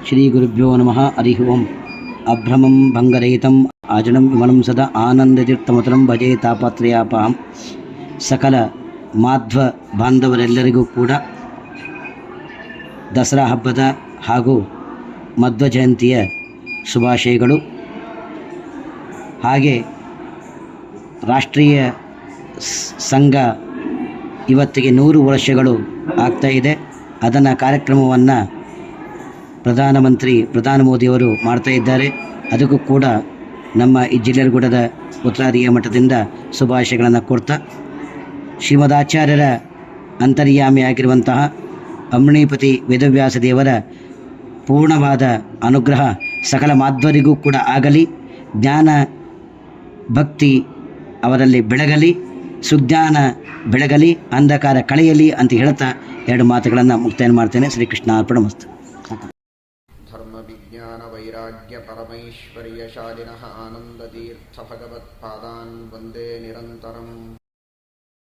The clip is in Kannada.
ಶ್ರೀ ಗುರುಭ್ಯೋ ನಮಃ ಹರಿ ಓಂ. ಅಭ್ರಮಂ ಭಂಗರಹಿತಂ ಅಜಡಂ ವಿಮಲಂ ಸದಾ ಆನಂದತೀರ್ಥಮತುಲಂ ಭಜೆ ತಾಪತ್ರಯಾಪಹಂ. ಸಕಲ ಮಾಧ್ವ ಬಾಂಧವರೆಲ್ಲರಿಗೂ ಕೂಡ ದಸರಾ ಹಬ್ಬದ ಹಾಗೂ ಮಧ್ವ ಜಯಂತಿಯ ಶುಭಾಶಯಗಳು. ಹಾಗೆ ರಾಷ್ಟ್ರೀಯ ಸಂಘ ಇವತ್ತಿಗೆ 100 ವರ್ಷಗಳು ಆಗ್ತಾಯಿದೆ. ಅದನ್ನು ಕಾರ್ಯಕ್ರಮವನ್ನು ಪ್ರಧಾನ ಮೋದಿಯವರು ಮಾಡ್ತಾ ಇದ್ದಾರೆ. ಅದಕ್ಕೂ ಕೂಡ ನಮ್ಮ ಈ ಜಿಲ್ಲೆರಗೂಡದ ಉತ್ತರಾದಿಯ ಮಠದಿಂದ ಶುಭಾಶಯಗಳನ್ನು ಕೊಡ್ತಾ, ಶ್ರೀಮದಾಚಾರ್ಯರ ಅಂತರ್ಯಾಮಿಯಾಗಿರುವಂತಹ ಅಮೃಣೀಪತಿ ವೇದವ್ಯಾಸ ದೇವರ ಪೂರ್ಣವಾದ ಅನುಗ್ರಹ ಸಕಲ ಮಾಧ್ವರಿಗೂ ಕೂಡ ಆಗಲಿ, ಜ್ಞಾನ ಭಕ್ತಿ ಅವರಲ್ಲಿ ಬೆಳಗಲಿ, ಸುಜ್ಞಾನ ಬೆಳಗಲಿ, ಅಂಧಕಾರ ಕಳೆಯಲಿ ಅಂತ ಹೇಳ್ತಾ 2 ಮಾತುಗಳನ್ನು ಮುಕ್ತಾಯ ಮಾಡ್ತೇನೆ. ಶ್ರೀಕೃಷ್ಣಾರ್ಪಣಮಸ್ತು. ಧರ್ಮ ವಿಜ್ಞಾನ ವೈರಾಗ್ಯ ಪರಮೈಶ್ವರ್ಯ ಶಾಲಿನಃ ಆನಂದತೀರ್ಥ ಭಗವತ್ಪಾದಾನ್ ವಂದೇ ನಿರಂತರಂ.